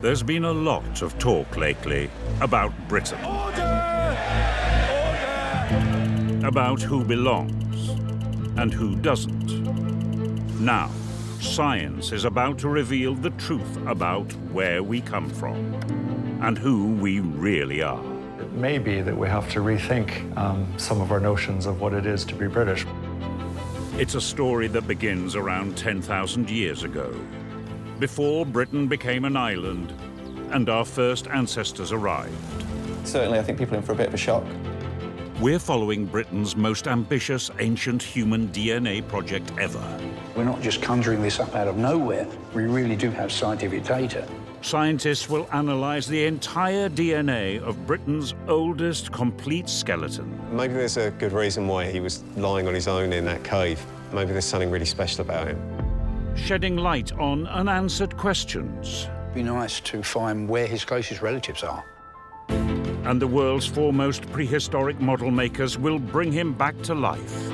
There's been a lot of talk lately about Britain. Order! About who belongs and who doesn't. Now, science is about to reveal the truth about where we come from and who we really are. It may be that we have to rethink some of our notions of what it is to be British. It's a story that begins around 10,000 years ago, before Britain became an island and our first ancestors arrived. Certainly, I think people are in for a bit of a shock. We're following Britain's most ambitious ancient human DNA project ever. We're not just conjuring this up out of nowhere. We really do have scientific data. Scientists will analyze the entire DNA of Britain's oldest complete skeleton. Maybe there's a good reason why he was lying on his own in that cave. Maybe there's something really special about him. Shedding light on unanswered questions. It'd be nice to find where his closest relatives are. And the world's foremost prehistoric model makers will bring him back to life.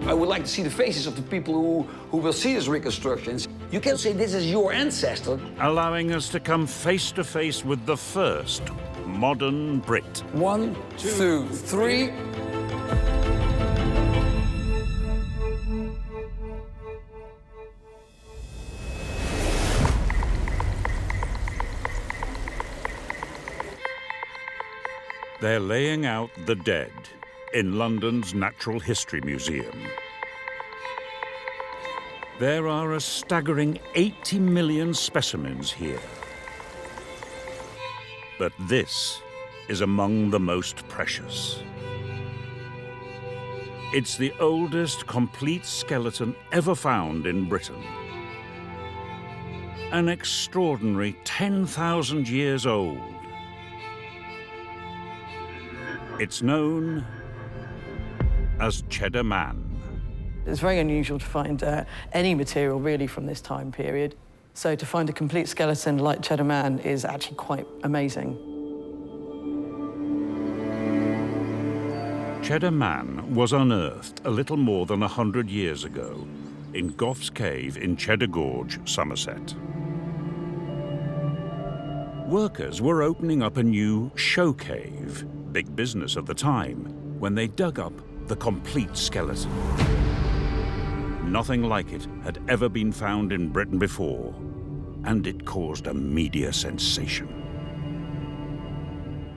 I would like to see the faces of the people who will see these reconstructions. You can say this is your ancestor. Allowing us to come face to face with the first modern Brit. 1, 2, 3. They're laying out the dead in London's Natural History Museum. There are a staggering 80 million specimens here. But this is among the most precious. It's the oldest complete skeleton ever found in Britain. An extraordinary 10,000 years old. It's known as Cheddar Man. It's very unusual to find any material really from this time period. So to find a complete skeleton like Cheddar Man is actually quite amazing. Cheddar Man was unearthed a little more than 100 years ago in Goff's Cave in Cheddar Gorge, Somerset. Workers were opening up a new show cave, big business at the time, when they dug up the complete skeleton. Nothing like it had ever been found in Britain before, and it caused a media sensation.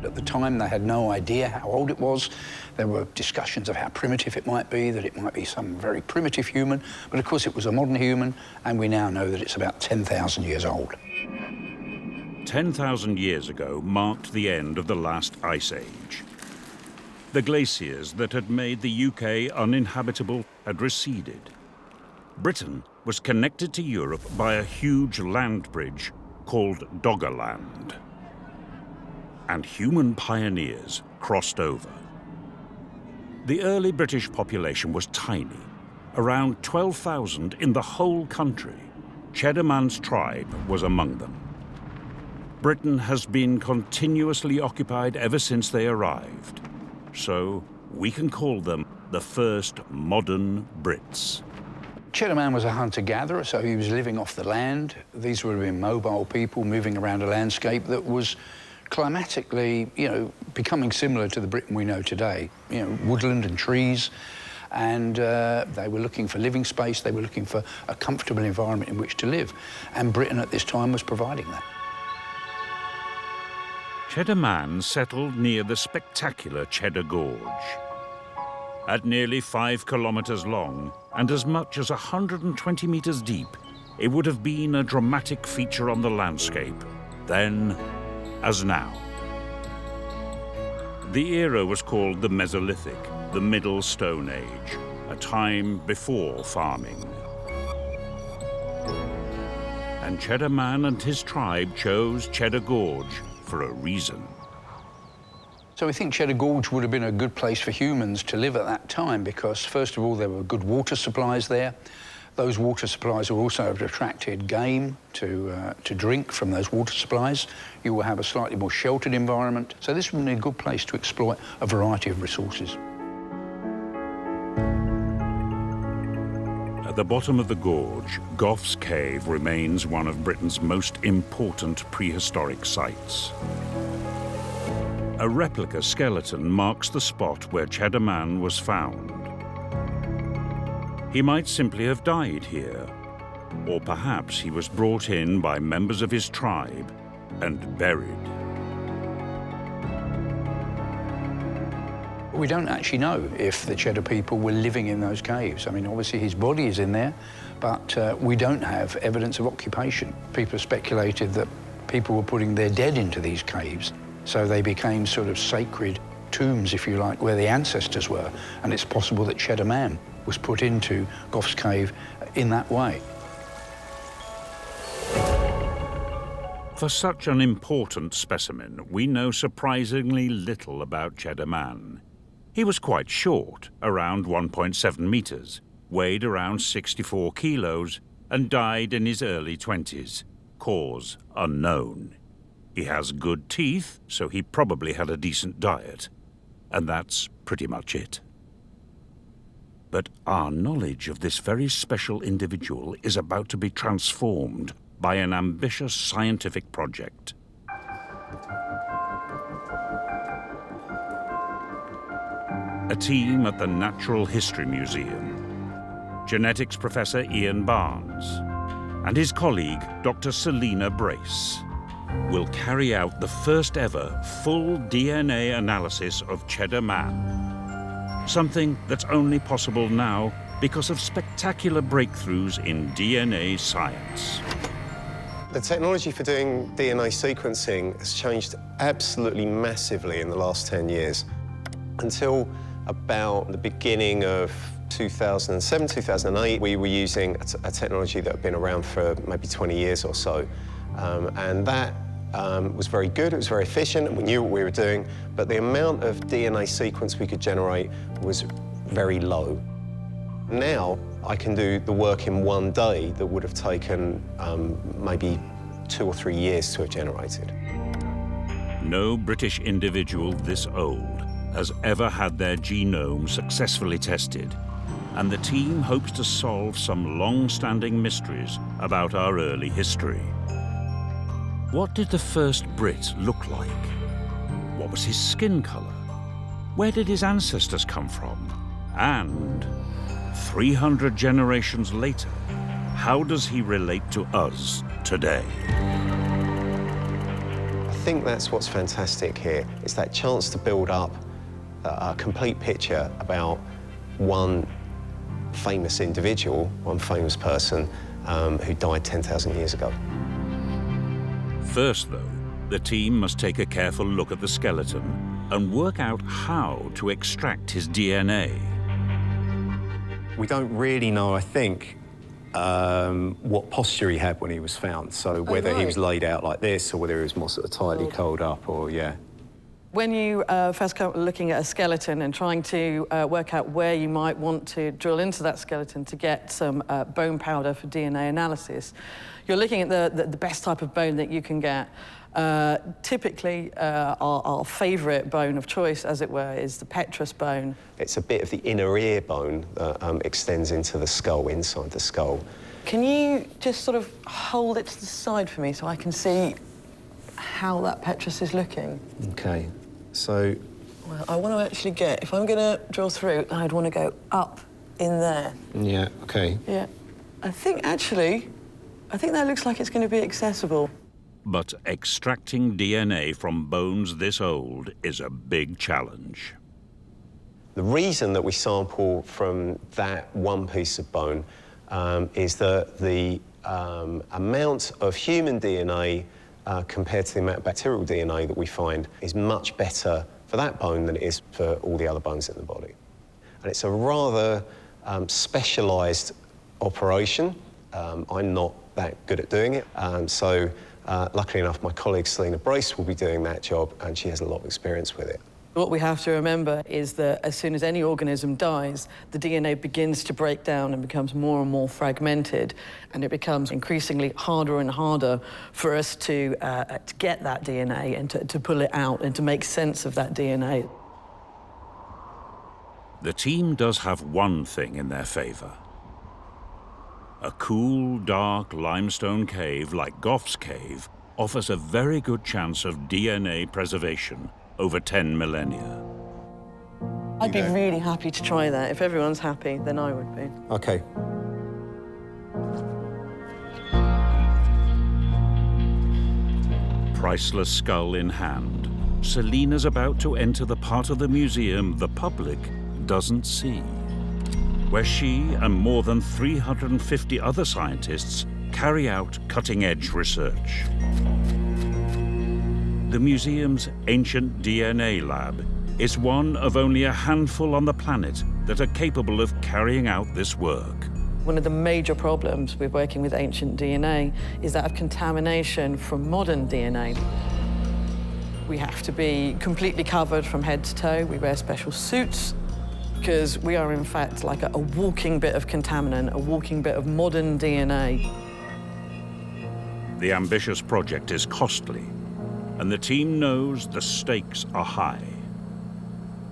At the time, they had no idea how old it was. There were discussions of how primitive it might be, that it might be some very primitive human, but of course it was a modern human, and we now know that it's about 10,000 years old. 10,000 years ago marked the end of the last ice age. The glaciers that had made the UK uninhabitable had receded. Britain was connected to Europe by a huge land bridge called Doggerland. And human pioneers crossed over. The early British population was tiny, around 12,000 in the whole country. Cheddar Man's tribe was among them. Britain has been continuously occupied ever since they arrived. So we can call them the first modern Brits. Cheddar Man was a hunter-gatherer, so he was living off the land. These would have been mobile people moving around a landscape that was climatically, becoming similar to the Britain we know today. Woodland and trees. And they were looking for living space. They were looking for a comfortable environment in which to live. And Britain at this time was providing that. Cheddar Man settled near the spectacular Cheddar Gorge. At nearly 5 kilometers long and as much as 120 meters deep, it would have been a dramatic feature on the landscape, then as now. The era was called the Mesolithic, the Middle Stone Age, a time before farming. And Cheddar Man and his tribe chose Cheddar Gorge for a reason. So we think Cheddar Gorge would have been a good place for humans to live at that time because, first of all, there were good water supplies there. Those water supplies will also have attracted game to drink from those water supplies. You will have a slightly more sheltered environment. So this would be a good place to exploit a variety of resources. At the bottom of the gorge, Gough's Cave remains one of Britain's most important prehistoric sites. A replica skeleton marks the spot where Cheddar Man was found. He might simply have died here, or perhaps he was brought in by members of his tribe and buried. We don't actually know if the Cheddar people were living in those caves. I mean, obviously his body is in there, but we don't have evidence of occupation. People have speculated that people were putting their dead into these caves, so they became sort of sacred tombs, if you like, where the ancestors were. And it's possible that Cheddar Man was put into Gough's Cave in that way. For such an important specimen, we know surprisingly little about Cheddar Man. He was quite short, around 1.7 meters, weighed around 64 kilos, and died in his early 20s. Cause unknown. He has good teeth, so he probably had a decent diet. And that's pretty much it. But our knowledge of this very special individual is about to be transformed by an ambitious scientific project. A team at the Natural History Museum, genetics professor Ian Barnes, and his colleague, Dr. Selina Brace, will carry out the first ever full DNA analysis of Cheddar Man. Something that's only possible now because of spectacular breakthroughs in DNA science. The technology for doing DNA sequencing has changed absolutely massively in the last 10 years. Until about the beginning of 2007, 2008, we were using a technology that had been around for maybe 20 years or so. And that was very good, it was very efficient, and we knew what we were doing, but the amount of DNA sequence we could generate was very low. Now, I can do the work in one day that would have taken maybe 2 or 3 years to have generated. No British individual this old has ever had their genome successfully tested, and the team hopes to solve some long-standing mysteries about our early history. What did the first Brit look like? What was his skin color? Where did his ancestors come from? And 300 generations later, how does he relate to us today? I think that's what's fantastic here, is that chance to build up a complete picture about one famous individual, one famous person who died 10,000 years ago. First, though, the team must take a careful look at the skeleton and work out how to extract his DNA. We don't really know, I think, what posture he had when he was found. So whether he was laid out like this or whether he was more sort of tightly curled up or, yeah. When you first come looking at a skeleton and trying to work out where you might want to drill into that skeleton to get some bone powder for DNA analysis, you're looking at the best type of bone that you can get. Typically, our favourite bone of choice, as it were, is the petrous bone. It's a bit of the inner ear bone that extends into the skull, inside the skull. Can you just sort of hold it to the side for me so I can see how that petrous is looking? Okay, so... Well, I want to actually get, if I'm going to drill through, I'd want to go up in there. Yeah, okay. Yeah. I think that looks like it's going to be accessible. But extracting DNA from bones this old is a big challenge. The reason that we sample from that one piece of bone is that the amount of human DNA compared to the amount of bacterial DNA that we find is much better for that bone than it is for all the other bones in the body. And it's a rather specialised operation. I'm not that good at doing it, so luckily enough, my colleague Selina Brace will be doing that job, and she has a lot of experience with it. What we have to remember is that as soon as any organism dies, the DNA begins to break down and becomes more and more fragmented, and it becomes increasingly harder and harder for us to get that DNA and to pull it out and to make sense of that DNA. The team does have one thing in their favour. A cool, dark limestone cave like Gough's Cave offers a very good chance of DNA preservation over 10 millennia. I'd be really happy to try that. If everyone's happy, then I would be. OK. Priceless skull in hand, Selina's about to enter the part of the museum the public doesn't see, where she and more than 350 other scientists carry out cutting-edge research. The museum's ancient DNA lab is one of only a handful on the planet that are capable of carrying out this work. One of the major problems with working with ancient DNA is that of contamination from modern DNA. We have to be completely covered from head to toe. We wear special suits because we are, in fact, like a walking bit of contaminant, a walking bit of modern DNA. The ambitious project is costly, and the team knows the stakes are high.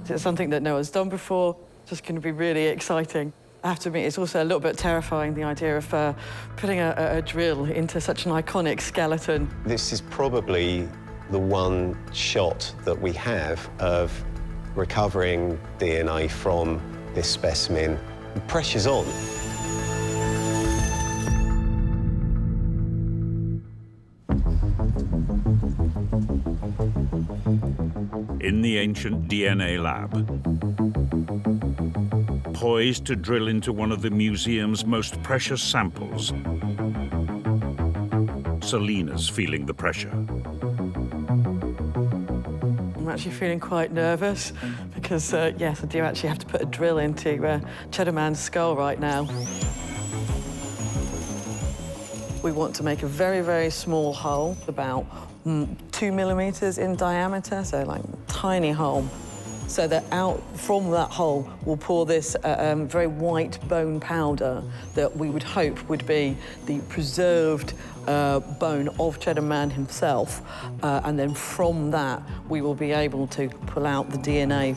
It's something that no one's done before. It's just going to be really exciting. I have to admit, it's also a little bit terrifying, the idea of putting a drill into such an iconic skeleton. This is probably the one shot that we have of recovering DNA from this specimen. The pressure's on. In the ancient DNA lab, poised to drill into one of the museum's most precious samples, Selina's feeling the pressure. I'm actually feeling quite nervous because, yes, I do actually have to put a drill into Cheddar Man's skull right now. We want to make a very, very small hole, about 2 millimeters in diameter, so like a tiny hole, so that out from that hole we'll pour this very white bone powder that we would hope would be the preserved bone of Cheddar Man himself, and then from that we will be able to pull out the DNA.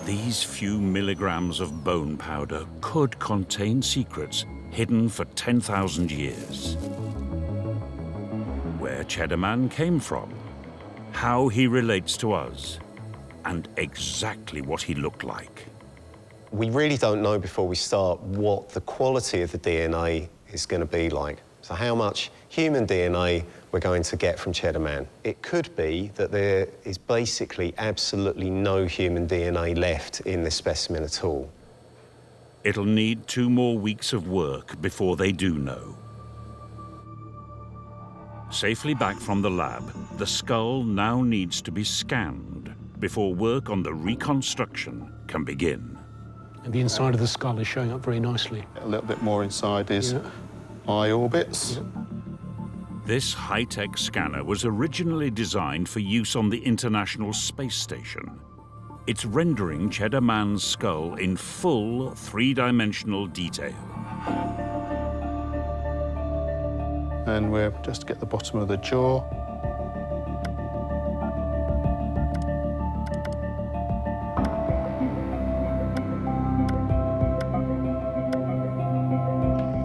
These few milligrams of bone powder could contain secrets hidden for 10,000 years. Where Cheddar Man came from, how he relates to us, and exactly what he looked like. We really don't know before we start what the quality of the DNA is going to be like. So how much human DNA we're going to get from Cheddar Man. It could be that there is basically absolutely no human DNA left in this specimen at all. It'll need 2 more weeks of work before they do know. Safely back from the lab, the skull now needs to be scanned before work on the reconstruction can begin. And the inside of the skull is showing up very nicely. A little bit more inside his eye orbits. This high-tech scanner was originally designed for use on the International Space Station. It's rendering Cheddar Man's skull in full 3-dimensional detail. And we'll just get the bottom of the jaw.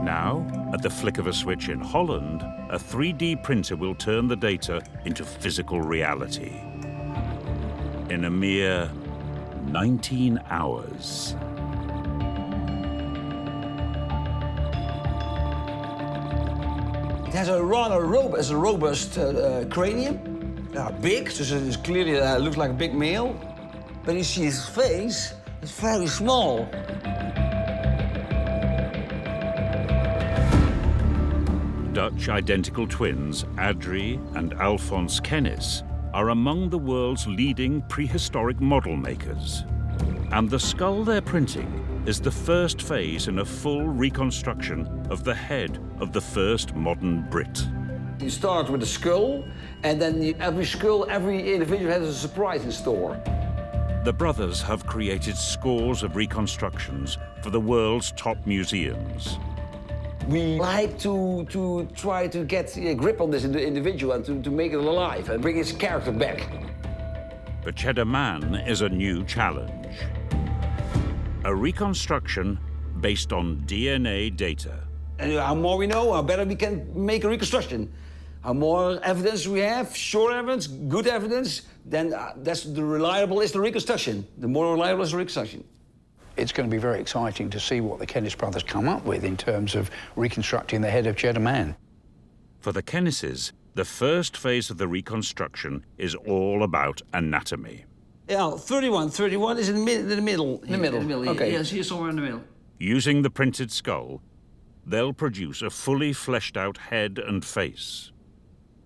Now, at the flick of a switch in Holland, a 3D printer will turn the data into physical reality. In a mere 19 hours. It has a rather robust cranium. They are big, so it clearly looks like a big male. But you see his face, it's very small. Dutch identical twins Adrie and Alphonse Kennis are among the world's leading prehistoric model makers. And the skull they're printing is the first phase in a full reconstruction of the head of the first modern Brit. You start with a skull, and then every skull, every individual has a surprise in store. The brothers have created scores of reconstructions for the world's top museums. We like to try to get a grip on this individual and to make it alive and bring his character back. But Cheddar Man is a new challenge. A reconstruction based on DNA data. And how more we know, how better we can make a reconstruction. How more evidence we have, sure evidence, good evidence, then that's the reliable is the reconstruction. The more reliable is the reconstruction. It's going to be very exciting to see what the Kennis brothers come up with in terms of reconstructing the head of Cheddar Man. For the Kennises, the first phase of the reconstruction is all about anatomy. Yeah, 31 is in the middle. In the middle, Okay. yes, here somewhere in the middle. Using the printed skull, they'll produce a fully fleshed out head and face.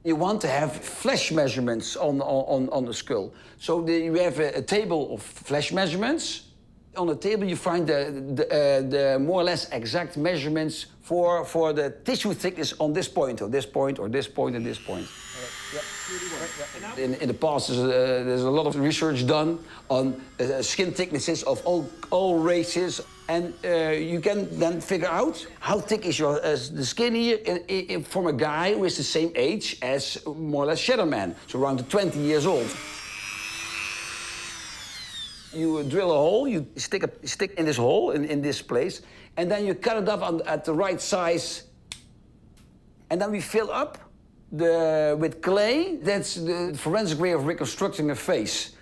You want to have flesh measurements on the skull. So you have a table of flesh measurements. On the table you find the more or less exact measurements for the tissue thickness on this point, or this point, or this point, and this point. In the past, there's a lot of research done on skin thicknesses of all races, and you can then figure out how thick is the skin here from a guy who is the same age as more or less Cheddar Man, so around 20 years old. You drill a hole, you stick in this hole, in this place, and then you cut it up at the right size, and then we fill up with clay. That's the forensic way of reconstructing a face.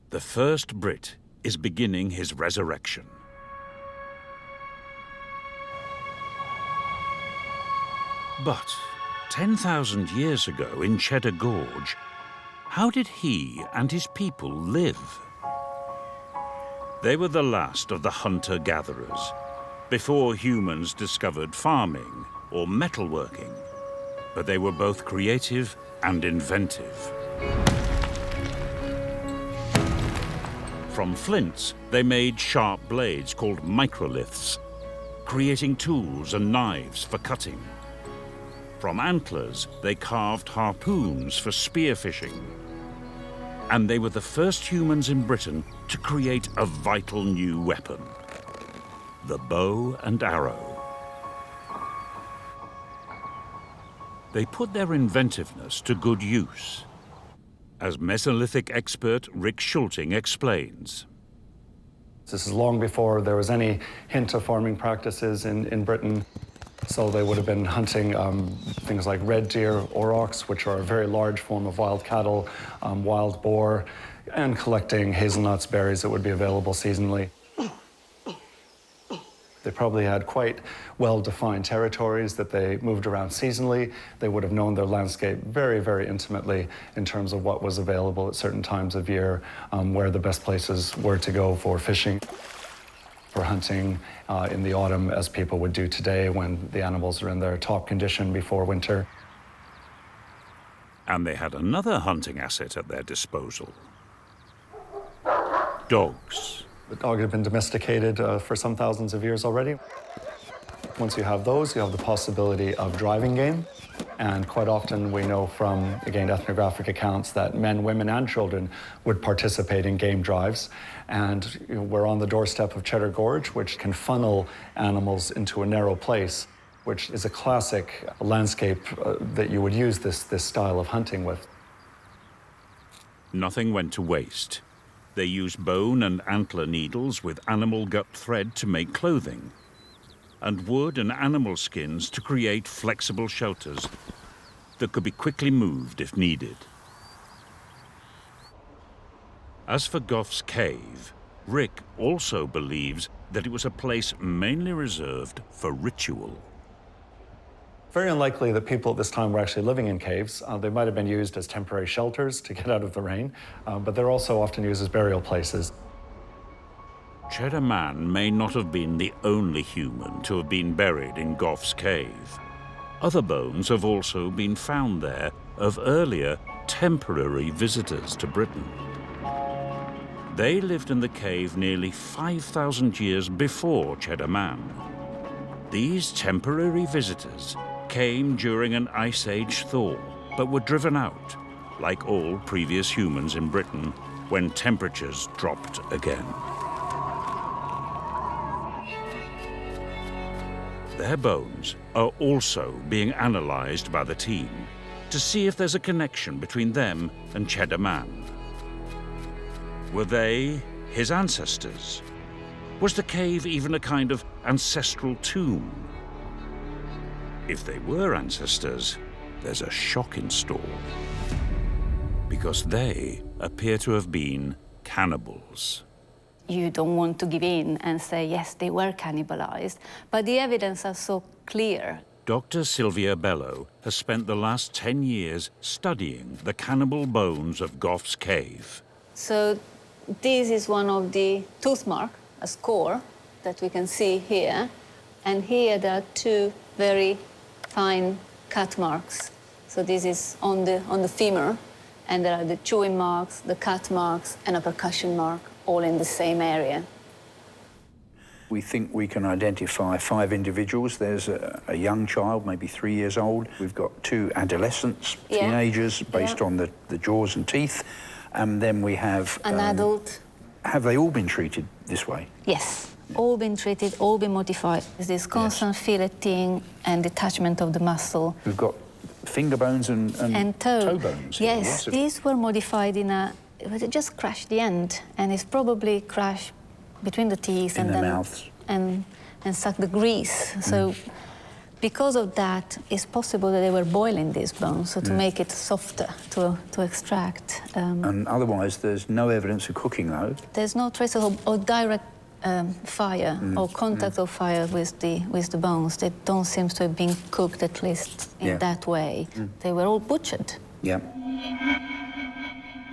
The first Brit is beginning his resurrection. But 10,000 years ago in Cheddar Gorge, how did he and his people live? They were the last of the hunter-gatherers, before humans discovered farming or metalworking. But they were both creative and inventive. From flints, they made sharp blades called microliths, creating tools and knives for cutting. From antlers, they carved harpoons for spearfishing. And they were the first humans in Britain to create a vital new weapon, the bow and arrow. They put their inventiveness to good use, as Mesolithic expert Rick Schulting explains. This is long before there was any hint of farming practices in Britain. So they would have been hunting things like red deer, aurochs, which are a very large form of wild cattle, wild boar, and collecting hazelnuts, berries that would be available seasonally. They probably had quite well-defined territories that they moved around seasonally. They would have known their landscape very, very intimately in terms of what was available at certain times of year, where the best places were to go for fishing, for hunting in the autumn, as people would do today when the animals are in their top condition before winter. And they had another hunting asset at their disposal: dogs. The dog had been domesticated for some thousands of years already. Once you have those, you have the possibility of driving game. And quite often we know from, again, ethnographic accounts that men, women, and children would participate in game drives. And we're on the doorstep of Cheddar Gorge, which can funnel animals into a narrow place, which is a classic landscape that you would use this style of hunting with. Nothing went to waste. They used bone and antler needles with animal gut thread to make clothing, and wood and animal skins to create flexible shelters that could be quickly moved if needed. As for Gough's Cave, Rick also believes that it was a place mainly reserved for ritual. Very unlikely that people at this time were actually living in caves. They might have been used as temporary shelters to get out of the rain, but they're also often used as burial places. Cheddar Man may not have been the only human to have been buried in Gough's Cave. Other bones have also been found there of earlier temporary visitors to Britain. They lived in the cave nearly 5,000 years before Cheddar Man. These temporary visitors came during an Ice Age thaw, but were driven out, like all previous humans in Britain, when temperatures dropped again. Their bones are also being analysed by the team to see if there's a connection between them and Cheddar Man. Were they his ancestors? Was the cave even a kind of ancestral tomb? If they were ancestors, there's a shock in store. Because they appear to have been cannibals. You don't want to give in and say, yes, they were cannibalized, but the evidence is so clear. Dr. Sylvia Bello has spent the last 10 years studying the cannibal bones of Gough's cave. So this is one of the tooth marks, a score that we can see here. And here there are two very fine cut marks. So this is on the femur, and there are the chewing marks, the cut marks, and a percussion mark, all in the same area. We think we can identify 5 individuals. There's a young child, maybe 3 years old. We've got 2 adolescents, teenagers, based on the jaws and teeth. And then we have... An adult. Have they all been treated this way? Yes, all been treated, all been modified. There's this constant filleting and detachment of the muscle. We've got finger bones and toe bones. Yes, these were modified it just crashed the end, and it's probably crashed between the teeth in and the then mouths. and suck the grease. So because of that, it's possible that they were boiling these bones, so to make it softer to extract. And otherwise, there's no evidence of cooking, though. There's no trace of direct fire or contact of fire with the bones. They don't seem to have been cooked, at least in that way. They were all butchered. Yeah.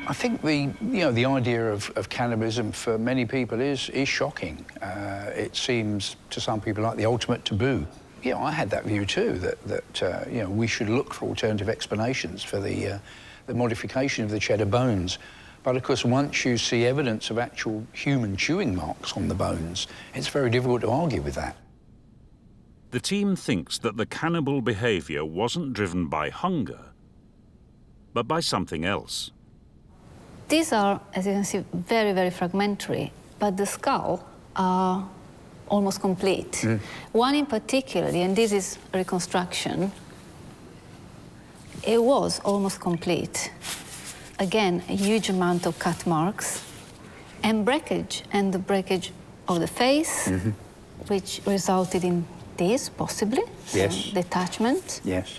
I think the idea of cannibalism for many people is shocking. It seems to some people like the ultimate taboo. Yeah, I had that view too, that we should look for alternative explanations for the modification of the cheddar bones. But of course, once you see evidence of actual human chewing marks on the bones, it's very difficult to argue with that. The team thinks that the cannibal behavior wasn't driven by hunger, but by something else. These are, as you can see, very, very fragmentary, but the skull are almost complete. One in particular, and this is reconstruction, it was almost complete. Again, a huge amount of cut marks and breakage, and the breakage of the face, which resulted in this, possibly, detachment. Yes.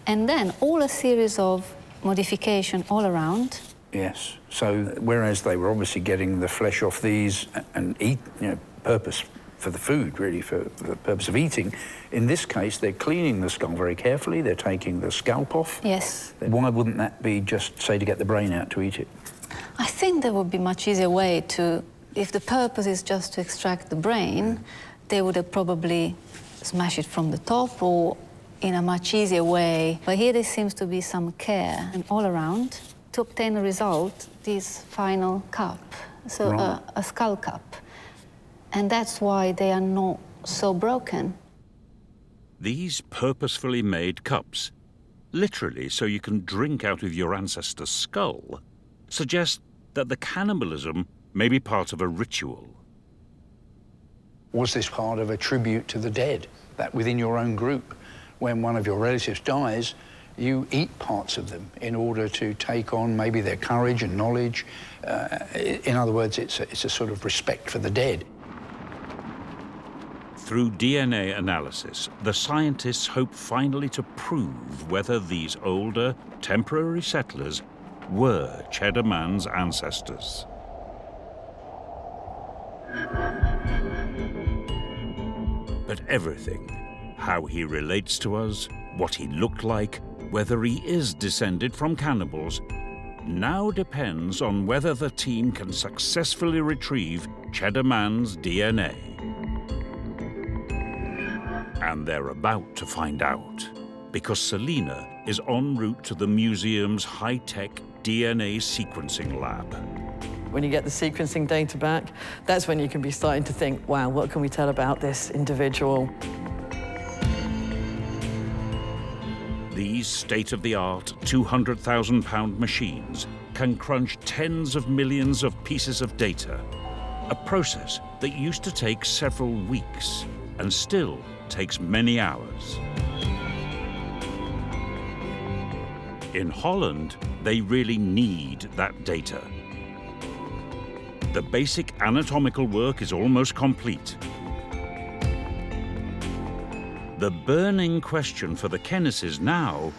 And then all a series of modification all around. Yes. So whereas they were obviously getting the flesh off these and eat, purpose for the food, really, for the purpose of eating, in this case, they're cleaning the skull very carefully. They're taking the scalp off. Yes. Why wouldn't that be just, say, to get the brain out to eat it? I think there would be a much easier way to, if the purpose is just to extract the brain, they would have probably smashed it from the top or in a much easier way. But here there seems to be some care and all around to obtain a result, this final cup, so a skull cup. And that's why they are not so broken. These purposefully made cups, literally so you can drink out of your ancestor's skull, suggest that the cannibalism may be part of a ritual. Was this part of a tribute to the dead, that within your own group, when one of your relatives dies, you eat parts of them in order to take on maybe their courage and knowledge? In other words, it's a sort of respect for the dead. Through DNA analysis, the scientists hope finally to prove whether these older, temporary settlers were Cheddar Man's ancestors. But everything, how he relates to us, what he looked like, whether he is descended from cannibals, now depends on whether the team can successfully retrieve Cheddar Man's DNA. And they're about to find out, because Selina is en route to the museum's high-tech DNA sequencing lab. When you get the sequencing data back, that's when you can be starting to think, wow, what can we tell about this individual? These state-of-the-art 200,000-pound machines can crunch tens of millions of pieces of data, a process that used to take several weeks and still takes many hours. In Holland, they really need that data. The basic anatomical work is almost complete. The burning question for the chemists now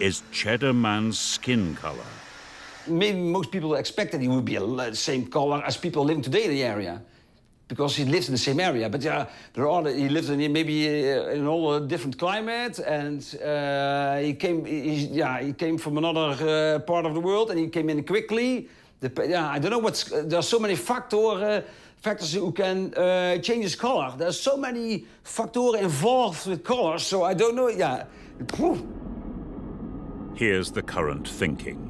is Cheddar Man's skin color. Maybe most people expect that he would be the same color as people living today in the area, because he lives in the same area. But yeah, he lives in maybe in all a different climate, and he came from another part of the world, and he came in quickly. I don't know there are so many factors who can change his color. There's so many factors involved with colors, so I don't know. Yeah. Here's the current thinking.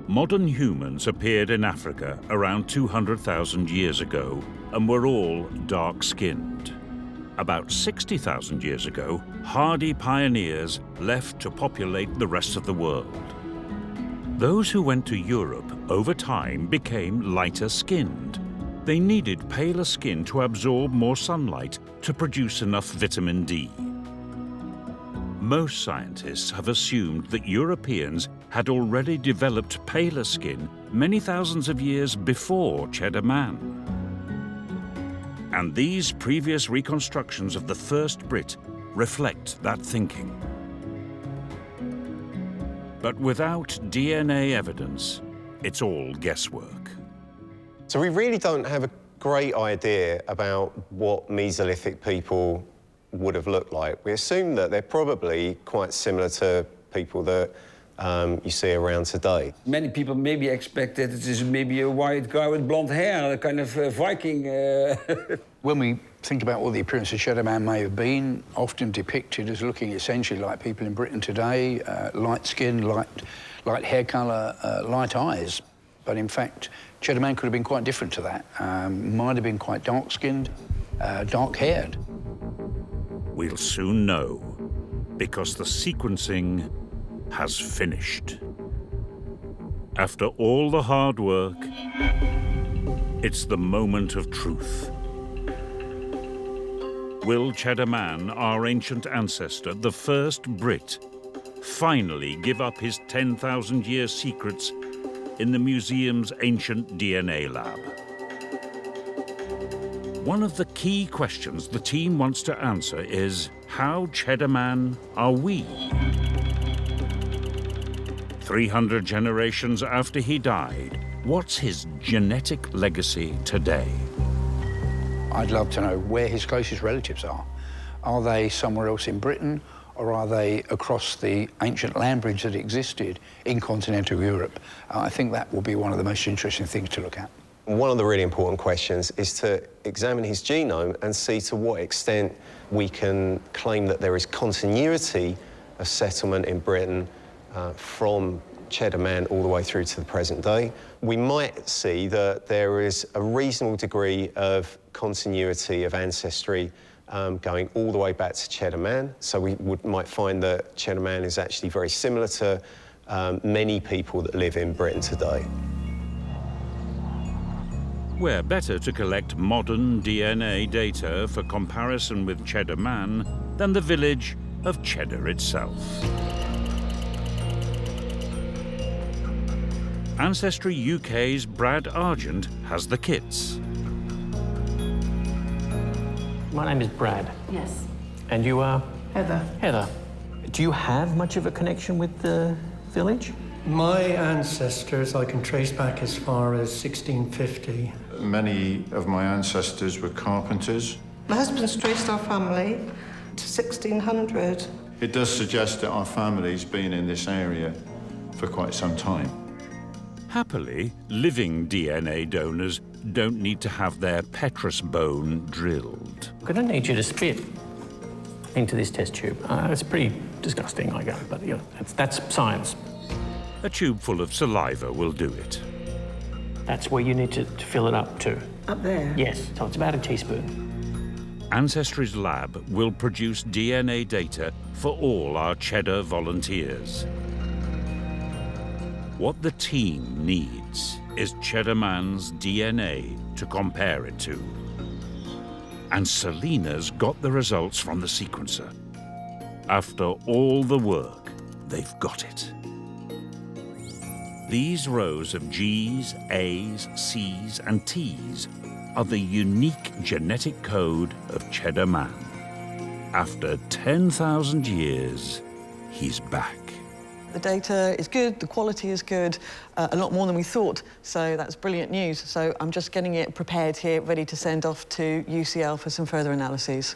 Modern humans appeared in Africa around 200,000 years ago and were all dark-skinned. About 60,000 years ago, hardy pioneers left to populate the rest of the world. Those who went to Europe over time became lighter-skinned. They needed paler skin to absorb more sunlight to produce enough vitamin D. Most scientists have assumed that Europeans had already developed paler skin many thousands of years before Cheddar Man. And these previous reconstructions of the first Brit reflect that thinking. But without DNA evidence, it's all guesswork. So we really don't have a great idea about what Mesolithic people would have looked like. We assume that they're probably quite similar to people that you see around today. Many people maybe expect that it is maybe a white guy with blonde hair, a kind of Viking. When we think about what the appearance of Cheddar Man may have been, often depicted as looking essentially like people in Britain today, light skin, light hair colour, light eyes. But in fact, Cheddar Man could have been quite different to that. Might have been quite dark-skinned, dark-haired. We'll soon know, because the sequencing has finished. After all the hard work, it's the moment of truth. Will Cheddar Man, our ancient ancestor, the first Brit, finally give up his 10,000-year secrets in the museum's ancient DNA lab? One of the key questions the team wants to answer is, how Cheddar Man are we? 300 generations after he died, what's his genetic legacy today? I'd love to know where his closest relatives are. Are they somewhere else in Britain, or are they across the ancient land bridge that existed in continental Europe? I think that will be one of the most interesting things to look at. One of the really important questions is to examine his genome and see to what extent we can claim that there is continuity of settlement in Britain from Cheddar Man all the way through to the present day. We might see that there is a reasonable degree of continuity of ancestry going all the way back to Cheddar Man. So we might find that Cheddar Man is actually very similar to many people that live in Britain today. Where better to collect modern DNA data for comparison with Cheddar Man than the village of Cheddar itself. Ancestry UK's Brad Argent has the kits. My name is Brad. Yes. And you are? Heather. Heather. Do you have much of a connection with the village? My ancestors I can trace back as far as 1650. Many of my ancestors were carpenters. My husband's traced our family to 1600. It does suggest that our family's been in this area for quite some time. Happily, living DNA donors don't need to have their petrous bone drilled. I'm going to need you to spit into this test tube. It's pretty disgusting, I go, but you know, that's science. A tube full of saliva will do it. That's where you need to fill it up to. Up there? Yes, so it's about a teaspoon. Ancestry's lab will produce DNA data for all our Cheddar volunteers. What the team needs is Cheddar Man's DNA to compare it to. And Selena's got the results from the sequencer. After all the work, they've got it. These rows of G's, A's, C's, and T's are the unique genetic code of Cheddar Man. After 10,000 years, he's back. The data is good, the quality is good, a lot more than we thought, so that's brilliant news. So I'm just getting it prepared here, ready to send off to UCL for some further analyses.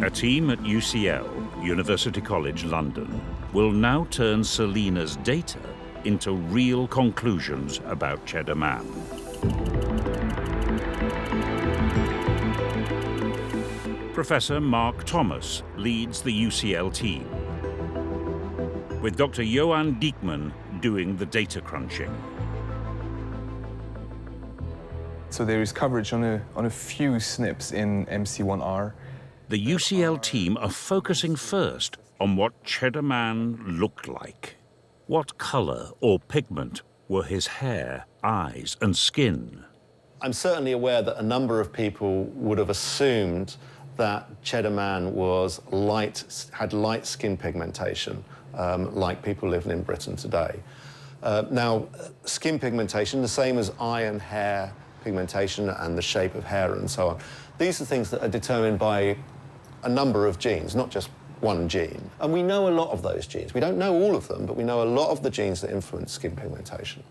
A team at UCL, University College London, will now turn Selina's data into real conclusions about Cheddar Man. Professor Mark Thomas leads the UCL team, with Dr. Johan Diekman doing the data crunching. So there is coverage on a few SNPs in MC1R. The UCL team are focusing first on what Cheddar Man looked like. What colour or pigment were his hair, eyes and skin? I'm certainly aware that a number of people would have assumed that Cheddar Man had light skin pigmentation, like people living in Britain today. Now, skin pigmentation, the same as eye and hair pigmentation and the shape of hair and so on, these are things that are determined by a number of genes, not just one gene. And we know a lot of those genes. We don't know all of them, but we know a lot of the genes that influence skin pigmentation.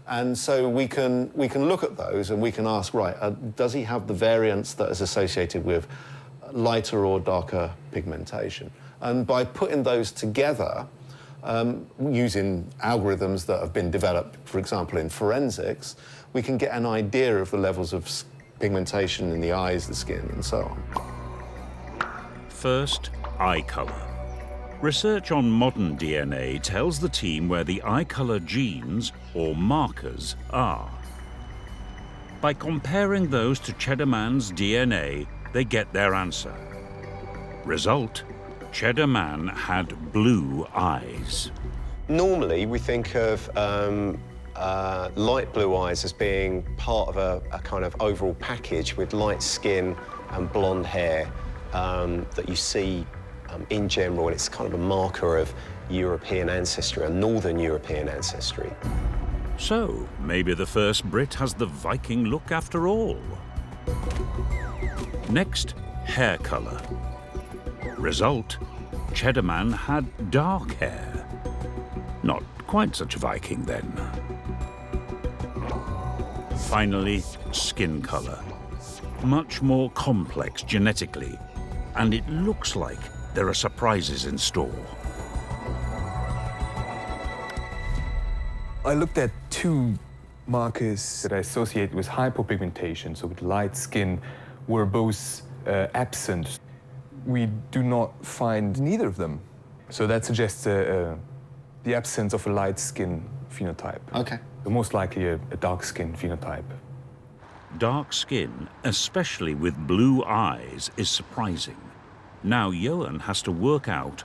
And so we can look at those and we can ask, right, does he have the variance that is associated with lighter or darker pigmentation? And by putting those together, using algorithms that have been developed, for example, in forensics, we can get an idea of the levels of pigmentation in the eyes, the skin, and so on. First, eye colour. Research on modern DNA tells the team where the eye colour genes, or markers, are. By comparing those to Cheddar Man's DNA, they get their answer. Result, Cheddar Man had blue eyes. Normally, we think of light blue eyes as being part of a kind of overall package with light skin and blonde hair that you see in general, and it's kind of a marker of European ancestry, or Northern European ancestry. So, maybe the first Brit has the Viking look after all. Next, hair colour. Result, Cheddar Man had dark hair. Not quite such a Viking then. Finally, skin colour. Much more complex genetically, and it looks like there are surprises in store. I looked at two markers that I associate with hypopigmentation, so with light skin, were both absent. We do not find neither of them. So that suggests the absence of a light skin phenotype. Okay. Most likely a dark skin phenotype. Dark skin, especially with blue eyes, is surprising. Now Johan has to work out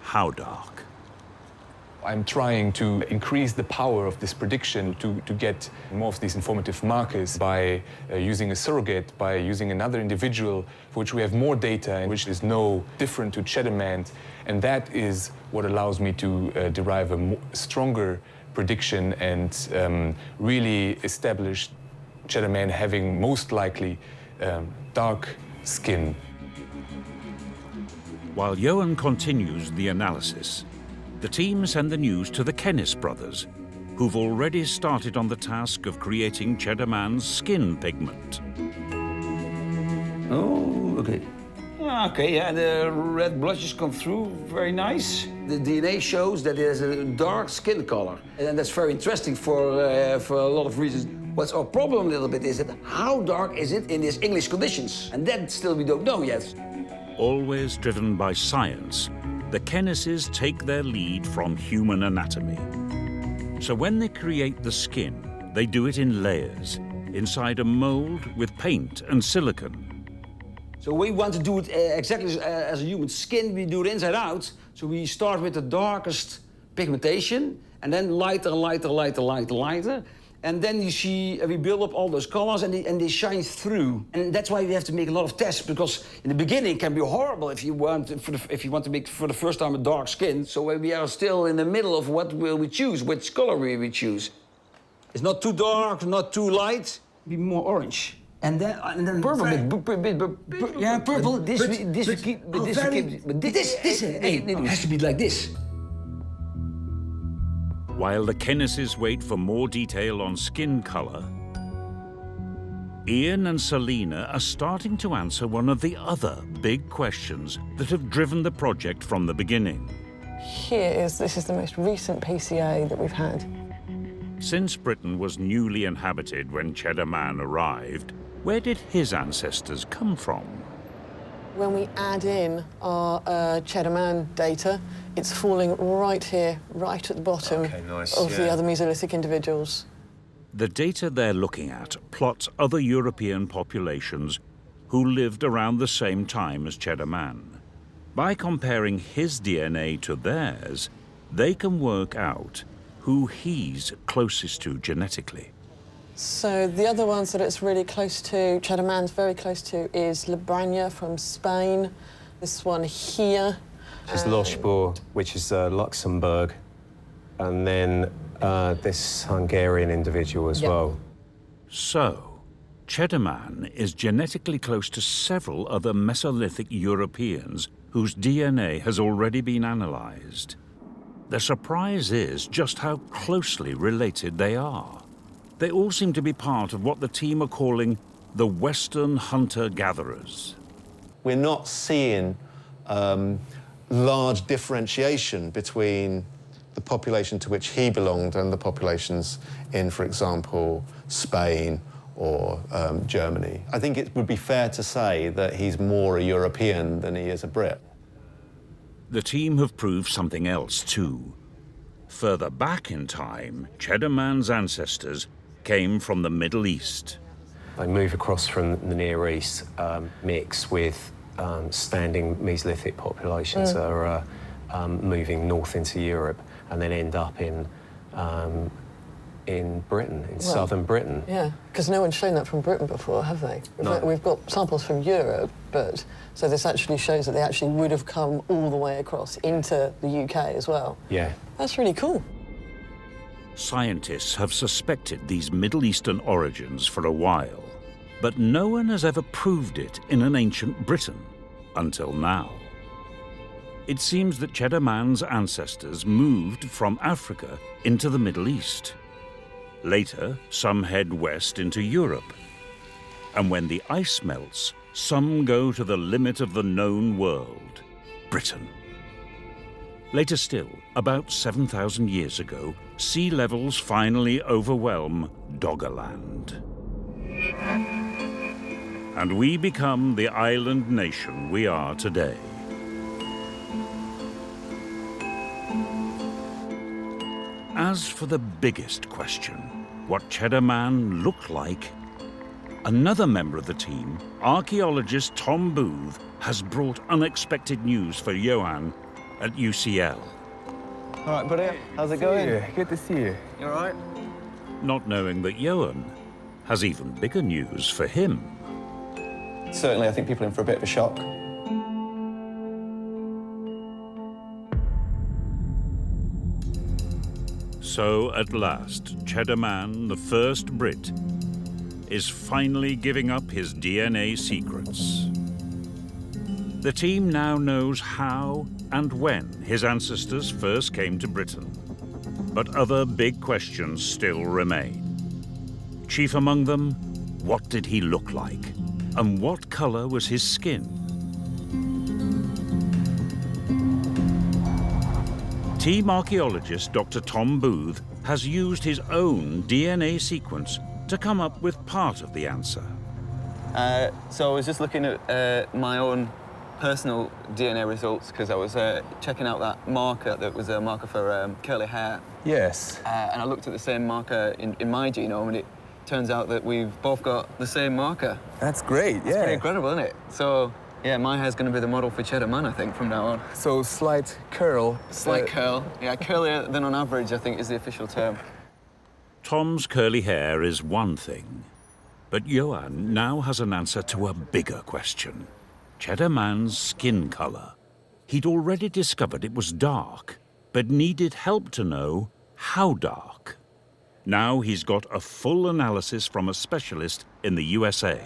how dark. I'm trying to increase the power of this prediction to get more of these informative markers by using a surrogate, by using another individual for which we have more data and which is no different to Cheddar Man. And that is what allows me to derive a stronger prediction and really establish Cheddar Man having most likely dark skin. While Johan continues the analysis, the team send the news to the Kennis brothers, who've already started on the task of creating Cheddar Man's skin pigment. Oh, okay. Okay, yeah, the red blushes come through, very nice. The DNA shows that it has a dark skin color, and that's very interesting for a lot of reasons. What's our problem a little bit is that how dark is it in these English conditions? And that still we don't know yet. Always driven by science, the Kennises take their lead from human anatomy. So when they create the skin, they do it in layers, inside a mold with paint and silicone. So we want to do it exactly as a human skin. We do it inside out. So we start with the darkest pigmentation, and then lighter, lighter, lighter, lighter, lighter. And then you see, we build up all those colors and they shine through. And that's why we have to make a lot of tests, because in the beginning it can be horrible if you want to make for the first time a dark skin. So we are still in the middle of what will we choose, which color will we choose. It's not too dark, not too light, be more orange. And then purple, yeah, purple. This has to be like this. While the Kennises wait for more detail on skin colour, Ian and Selina are starting to answer one of the other big questions that have driven the project from the beginning. This is the most recent PCA that we've had. Since Britain was newly inhabited when Cheddar Man arrived, where did his ancestors come from? When we add in our Cheddar Man data, it's falling right here, right at the bottom of the other Mesolithic individuals. The data they're looking at plots other European populations who lived around the same time as Cheddar Man. By comparing his DNA to theirs, they can work out who he's closest to genetically. So the other ones that it's really close to, Cheddar Man's very close to, is Labrania from Spain. This one here. This is Lochbourg, which is Luxembourg. And then this Hungarian individual as well. So, Cheddar Man is genetically close to several other Mesolithic Europeans whose DNA has already been analysed. The surprise is just how closely related they are. They all seem to be part of what the team are calling the Western hunter-gatherers. We're not seeing large differentiation between the population to which he belonged and the populations in, for example, Spain or Germany. I think it would be fair to say that he's more a European than he is a Brit. The team have proved something else, too. Further back in time, Cheddar Man's ancestors came from the Middle East. They move across from the Near East, mix with standing Mesolithic populations that are moving north into Europe, and then end up in Britain, in southern Britain. Yeah, because no one's shown that from Britain before, have they? No. We've got samples from Europe, but so this actually shows that they actually would have come all the way across into the UK as well. Yeah. That's really cool. Scientists have suspected these Middle Eastern origins for a while, but no one has ever proved it in an ancient Britain until now. It seems that Cheddar Man's ancestors moved from Africa into the Middle East. Later, some head west into Europe. And when the ice melts, some go to the limit of the known world, Britain. Later still, about 7,000 years ago, sea levels finally overwhelm Doggerland. And we become the island nation we are today. As for the biggest question, what Cheddar Man looked like, another member of the team, archaeologist Tom Booth, has brought unexpected news for Johan at UCL. All right, buddy, how's it going? Good to see you. You all right? Not knowing that Johan has even bigger news for him. Certainly, I think people are in for a bit of a shock. So, at last, Cheddar Man, the first Brit, is finally giving up his DNA secrets. The team now knows how and when his ancestors first came to Britain. But other big questions still remain. Chief among them, what did he look like? And what color was his skin? Team archaeologist Dr. Tom Booth has used his own DNA sequence to come up with part of the answer. So I was just looking at my own personal DNA results because I was checking out that marker that was a marker for curly hair. Yes. And I looked at the same marker in my genome, and it turns out that we've both got the same marker. That's great, It's pretty incredible, isn't it? So, yeah, my hair's going to be the model for Cheddar Man, I think, from now on. So slight curl. Slight curl. Yeah, curlier than on average, I think, is the official term. Tom's curly hair is one thing, but Johan now has an answer to a bigger question. Cheddar Man's skin color. He'd already discovered it was dark, but needed help to know how dark. Now he's got a full analysis from a specialist in the USA.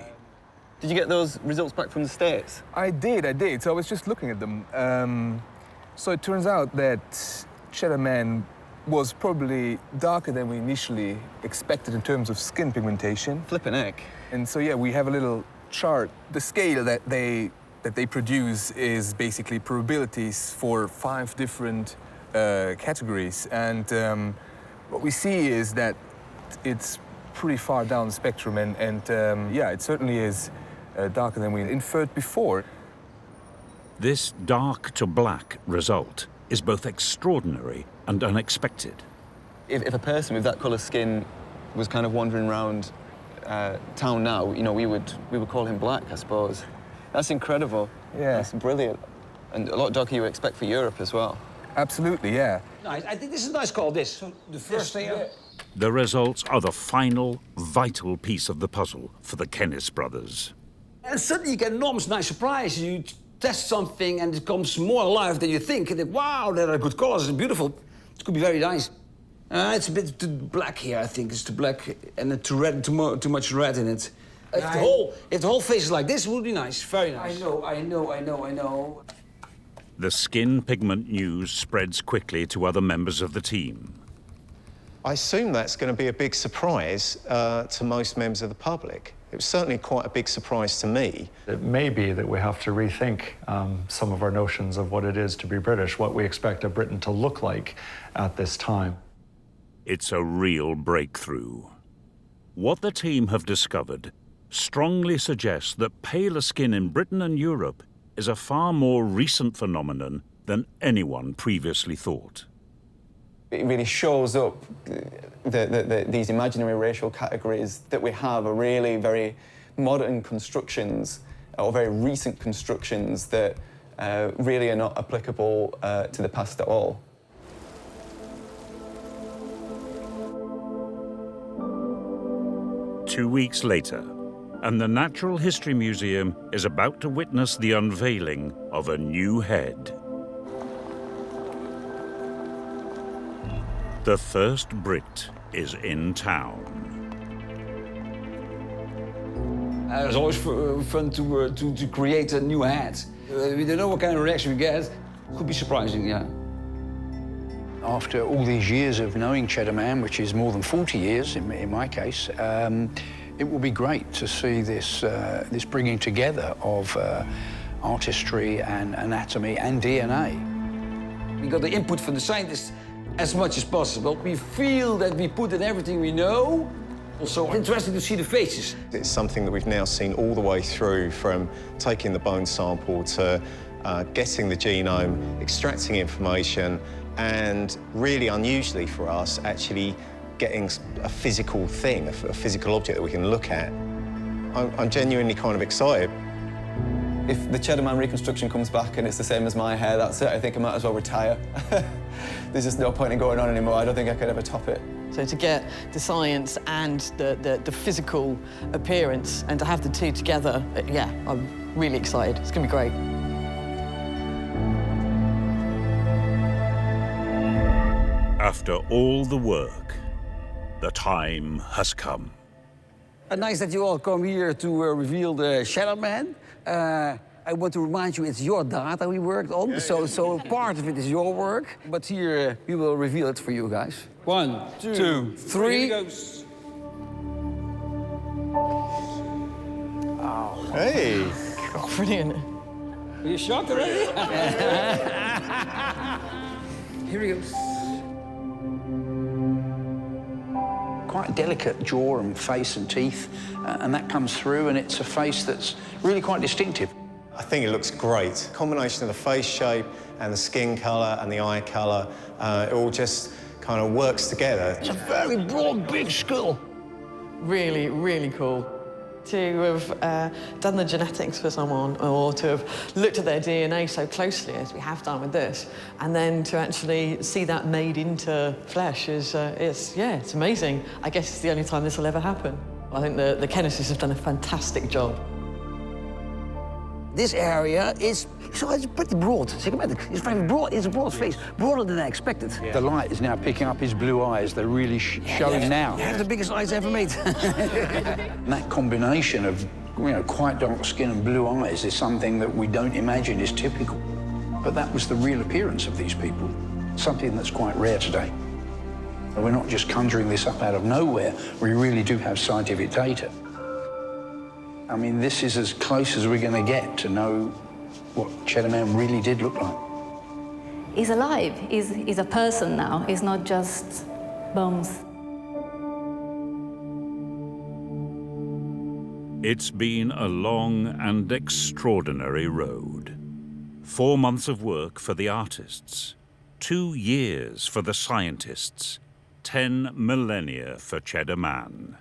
Did you get those results back from the States? I did. So I was just looking at them. So it turns out that Cheddar Man was probably darker than we initially expected in terms of skin pigmentation. Flippin' heck. And so, yeah, we have a little chart. The scale that they produce is basically probabilities for 5 different categories. And what we see is that it's pretty far down the spectrum. And yeah, it certainly is darker than we inferred before. This dark to black result is both extraordinary and unexpected. If a person with that colour skin was kind of wandering around town now, you know, we would call him black, I suppose. That's incredible. Yeah. That's brilliant. And a lot darker you would expect for Europe as well. Absolutely, yeah. Nice. I think this is a nice call, this. So the first thing... The results are the final, vital piece of the puzzle for the Kennis brothers. And suddenly you get an enormous nice surprise. You test something and it comes more alive than you think. And wow, there are good colors, it's beautiful. It could be very nice. It's a bit too black here, I think. It's too black and too red, too much red in it. If the whole face is like this, it would be nice, very nice. I know. The skin pigment news spreads quickly to other members of the team. I assume that's going to be a big surprise to most members of the public. It was certainly quite a big surprise to me. It may be that we have to rethink some of our notions of what it is to be British, what we expect a Briton to look like at this time. It's a real breakthrough. What the team have discovered strongly suggests that paler skin in Britain and Europe is a far more recent phenomenon than anyone previously thought. It really shows up these imaginary racial categories that we have are really very modern constructions or very recent constructions that really are not applicable to the past at all. Two weeks later, and the Natural History Museum is about to witness the unveiling of a new head. The first Brit is in town. It's always fun to create a new head. We don't know what kind of reaction we get. Could be surprising, yeah. After all these years of knowing Cheddar Man, which is more than 40 years in my case, it will be great to see this bringing together of artistry and anatomy and DNA. We got the input from the scientists as much as possible. We feel that we put in everything we know. Also interesting to see the faces. It's something that we've now seen all the way through, from taking the bone sample to getting the genome, extracting information, and really unusually for us, actually getting a physical thing, a physical object that we can look at. I'm genuinely kind of excited. If the Cheddar Man reconstruction comes back and it's the same as my hair, that's it. I think I might as well retire. There's just no point in going on anymore. I don't think I could ever top it. So to get the science and the physical appearance and to have the two together, yeah, I'm really excited. It's going to be great. After all the work, the time has come. Nice that you all come here to reveal the Cheddar Man. I want to remind you, it's your data we worked on, so part of it is your work. But here, we will reveal it for you guys. 1, 2, 3. Oh. Hey! Oh, brilliant. Are you shocked already? Here he goes. Quite a delicate jaw and face and teeth, and that comes through, and it's a face that's really quite distinctive. I think it looks great. Combination of the face shape and the skin colour and the eye colour, it all just kind of works together. It's a very broad, big skull. Really, really cool. To have done the genetics for someone, or to have looked at their DNA so closely as we have done with this, and then to actually see that made into flesh is, it's amazing. I guess it's the only time this will ever happen. I think the chemists have done a fantastic job. This area is it's pretty broad. It's very broad. It's a broad face, broader than I expected. Yeah. The light is now picking up his blue eyes. They're really showing now. You have the biggest eyes ever made. And that combination of, quite dark skin and blue eyes is something that we don't imagine is typical. But that was the real appearance of these people, something that's quite rare today. And we're not just conjuring this up out of nowhere. We really do have scientific data. I mean, this is as close as we're going to get to know what Cheddar Man really did look like. He's alive. He's a person now. He's not just bones. It's been a long and extraordinary road. 4 months of work for the artists, 2 years for the scientists, 10 millennia for Cheddar Man,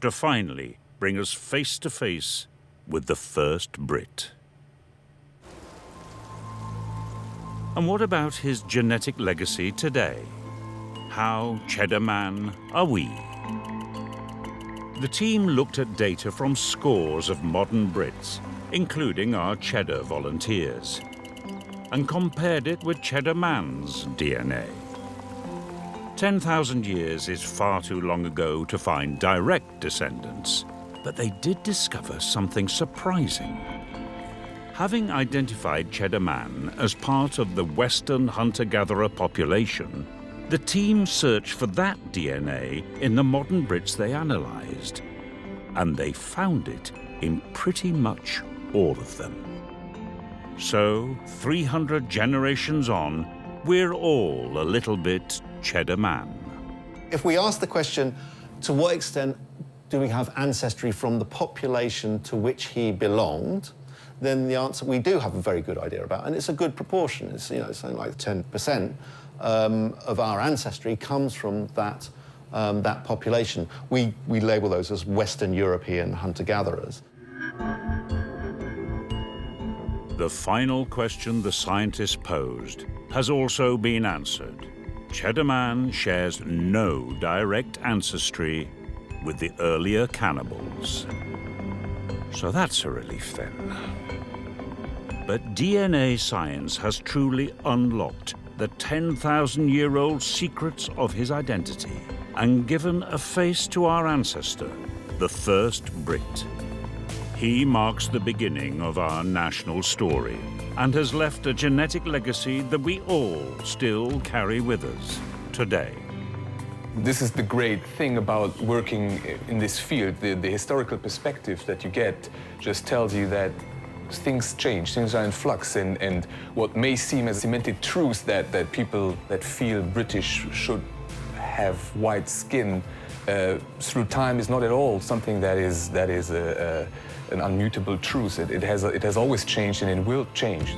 to finally bring us face to face with the first Brit. And what about his genetic legacy today? How Cheddar Man are we? The team looked at data from scores of modern Brits, including our Cheddar volunteers, and compared it with Cheddar Man's DNA. 10,000 years is far too long ago to find direct descendants, but they did discover something surprising. Having identified Cheddar Man as part of the Western hunter-gatherer population, the team searched for that DNA in the modern Brits they analysed, and they found it in pretty much all of them. So, 300 generations on, we're all a little bit Cheddar Man. If we ask the question, to what extent do we have ancestry from the population to which he belonged, then the answer we do have a very good idea about, and it's a good proportion. It's something like 10% of our ancestry comes from that that population. We label those as Western European hunter-gatherers. The final question the scientists posed has also been answered. Cheddar Man shares no direct ancestry with the earlier cannibals. So that's a relief then. But DNA science has truly unlocked the 10,000-year-old secrets of his identity and given a face to our ancestor, the first Brit. He marks the beginning of our national story and has left a genetic legacy that we all still carry with us today. This is the great thing about working in this field. The historical perspective that you get just tells you that things change, things are in flux, and what may seem as cemented truths that people that feel British should have white skin through time is not at all something that is an unmutable truth. It has always changed and it will change.